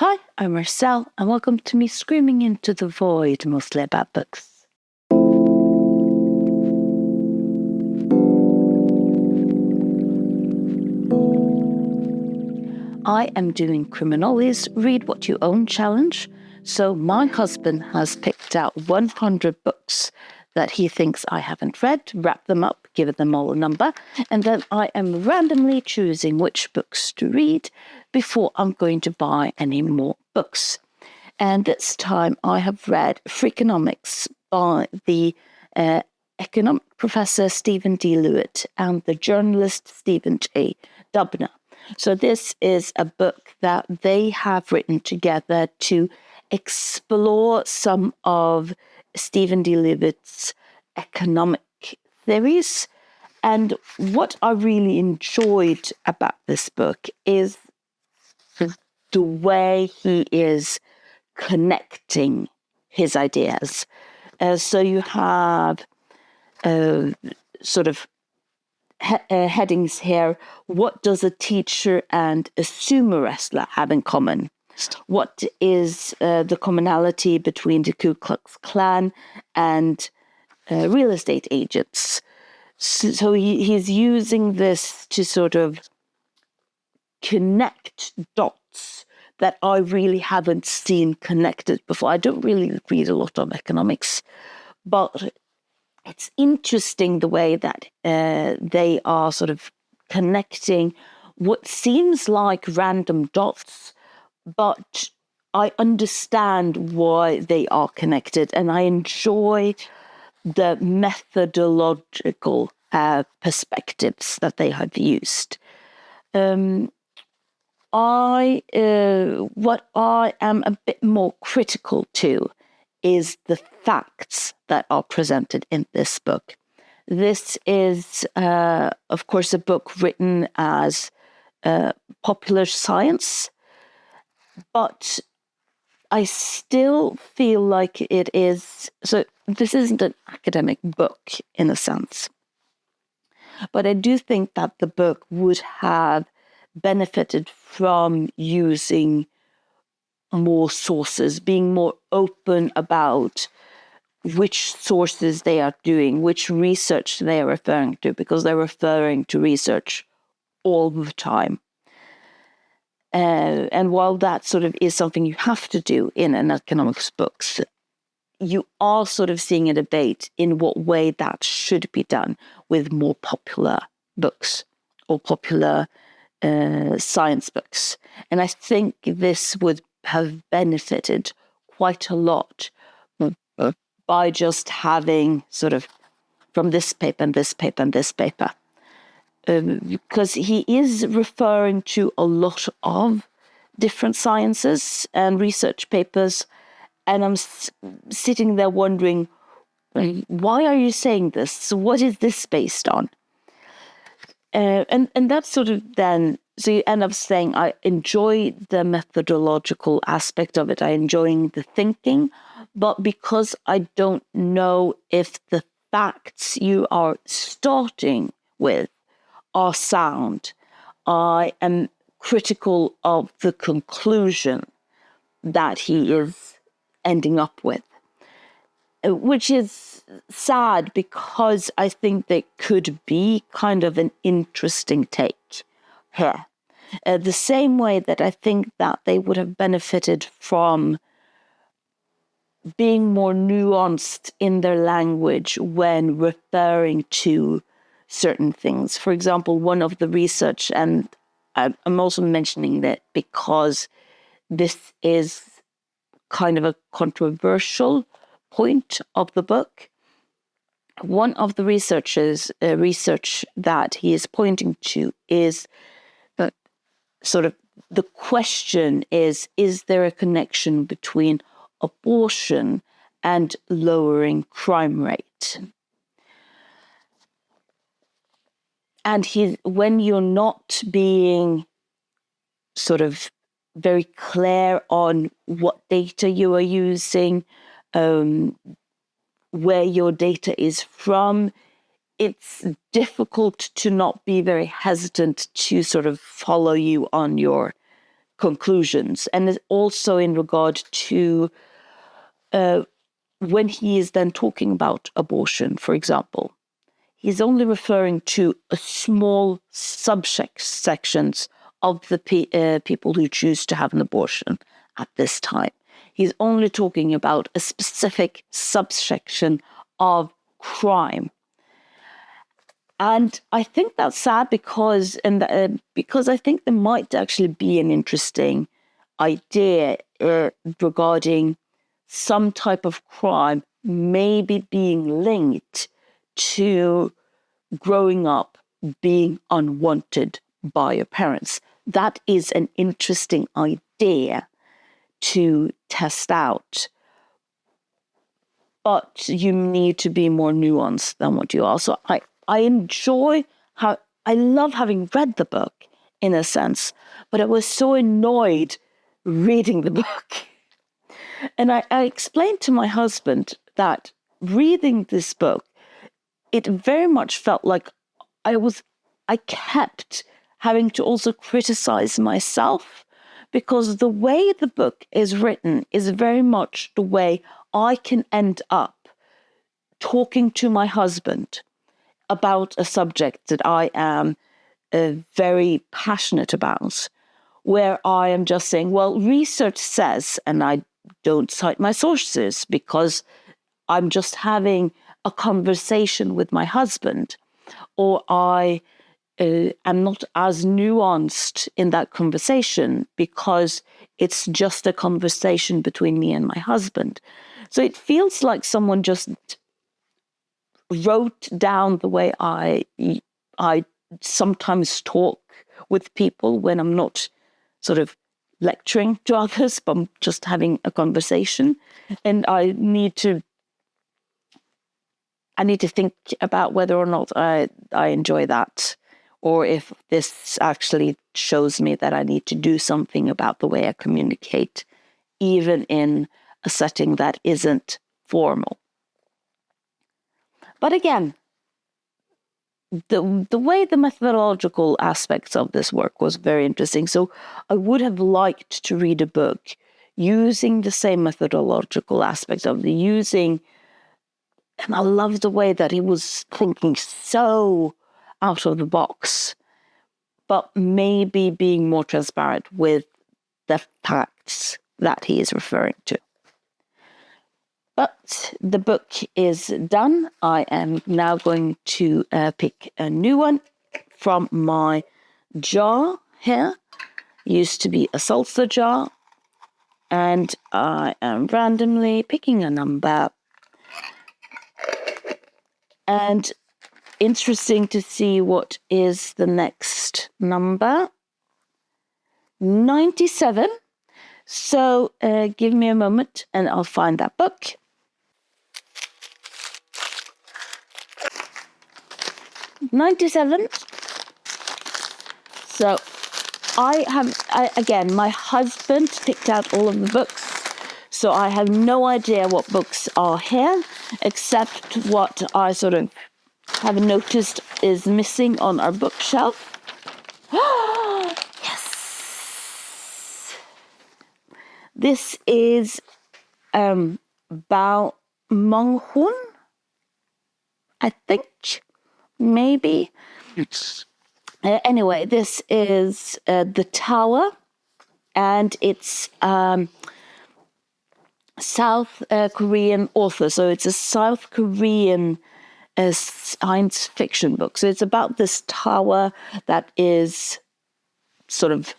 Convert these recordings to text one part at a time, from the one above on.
Hi, I'm Marcel, and welcome to me screaming into the void, mostly about books. I am doing Criminoli's Read What You Own challenge, so my husband has picked out 100 books that he thinks I haven't read, wrapped them up, given them all a number, and then I am randomly choosing which books to read before I'm going to buy any more books. And this time I have read Freakenomics by the economic professor Stephen D. Levitt and the journalist Stephen J. Dubner. So this is a book that they have written together to explore some of Stephen D. Levitt's economic theories. And what I really enjoyed about this book is the way he is connecting his ideas. So you have sort of headings here. What does a teacher and a sumo wrestler have in common? What is the commonality between the Ku Klux Klan and real estate agents? So he's using this to sort of connect dots that I really haven't seen connected before. I don't really read a lot of economics, but it's interesting the way that they are sort of connecting what seems like random dots, but I understand why they are connected, and I enjoy the methodological perspectives that they have used. What I am a bit more critical to is the facts that are presented in this book. This is, of course, a book written as popular science, but I still feel like it is, so this isn't an academic book in a sense, but I do think that the book would have benefited from using more sources, being more open about which sources they are doing, which research they are referring to, because they're referring to research all the time. And while that sort of is something you have to do in an economics books, you are sort of seeing a debate in what way that should be done with more popular books or popular science books. And I think this would have benefited quite a lot by just having sort of from this paper and this paper and this paper. Because he is referring to a lot of different sciences and research papers, and I'm sitting there wondering, why are you saying this? What is this based on? And that's sort of then, so you end up saying, I enjoy the methodological aspect of it. I enjoy the thinking, but because I don't know if the facts you are starting with are sound, I am critical of the conclusion that he is ending up with, which is sad because I think there could be kind of an interesting take here. The same way that I think that they would have benefited from being more nuanced in their language when referring to certain things. For example, one of the research, and I'm also mentioning that because this is kind of a controversial point of the book. One of the research that he is pointing to is that sort of the question is there a connection between abortion and lowering crime rate? And when you're not being sort of very clear on what data you are using, where your data is from, it's difficult to not be very hesitant to sort of follow you on your conclusions. And also in regard to when he is then talking about abortion, for example, he's only referring to a small subsections of the people who choose to have an abortion at this time. He's only talking about a specific subsection of crime. And I think that's sad because I think there might actually be an interesting idea regarding some type of crime maybe being linked to growing up being unwanted by your parents. That is an interesting idea to test out. But you need to be more nuanced than what you are. So I enjoy I love having read the book in a sense, but I was so annoyed reading the book. And I explained to my husband that reading this book, it very much felt like I kept having to also criticize myself, because the way the book is written is very much the way I can end up talking to my husband about a subject that I am very passionate about, where I am just saying, well, research says, and I don't cite my sources because I'm just having a conversation with my husband, or I am not as nuanced in that conversation because it's just a conversation between me and my husband. So it feels like someone just wrote down the way I sometimes talk with people when I'm not sort of lecturing to others, but I'm just having a conversation. And I need to think about whether or not I enjoy that, or if this actually shows me that I need to do something about the way I communicate, even in a setting that isn't formal. But again, the way the methodological aspects of this work was very interesting. So I would have liked to read a book using the same methodological aspects of and I love the way that he was thinking so out of the box, but maybe being more transparent with the facts that he is referring to. But the book is done. I am now going to pick a new one from my jar here. Used to be a salsa jar. And I am randomly picking a number. And interesting to see what is the next number. 97. So give me a moment and I'll find that book. 97. So again, my husband picked out all of the books, so I have no idea what books are here, except what I sort of have noticed is missing on our bookshelf. Yes! This is Bao Monghun, I think. Maybe. Anyway, this is The Tower, and it's South Korean author. So it's a South Korean science fiction book. So it's about this tower that is sort of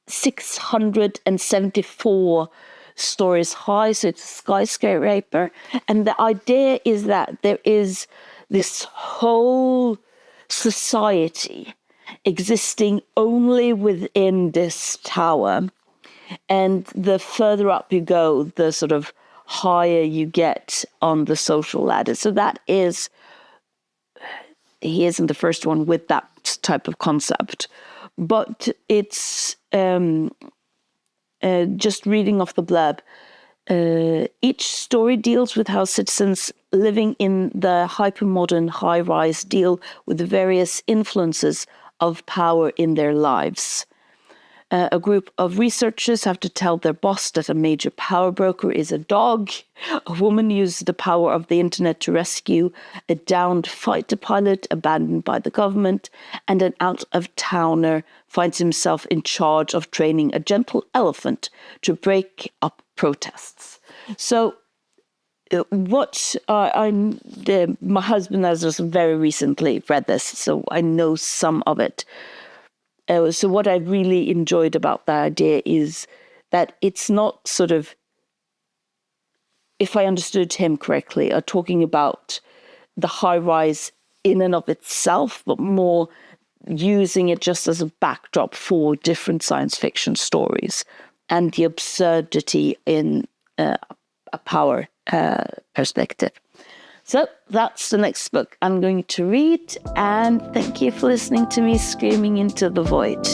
674 stories high. So it's a skyscraper. And the idea is that there is this whole society existing only within this tower. And the further up you go, the sort of higher you get on the social ladder. So that is, he isn't the first one with that type of concept. But it's just reading off the blurb. Each story deals with how citizens living in the hypermodern high-rise deal with the various influences of power in their lives. A group of researchers have to tell their boss that a major power broker is a dog. A woman uses the power of the internet to rescue a downed fighter pilot abandoned by the government. And an out-of-towner finds himself in charge of training a gentle elephant to break up protests. So my husband has just very recently read this, so I know some of it. So what I really enjoyed about that idea is that it's not sort of, if I understood him correctly, talking about the high rise in and of itself, but more using it just as a backdrop for different science fiction stories and the absurdity in a power perspective. So that's the next book I'm going to read, and thank you for listening to me screaming into the void.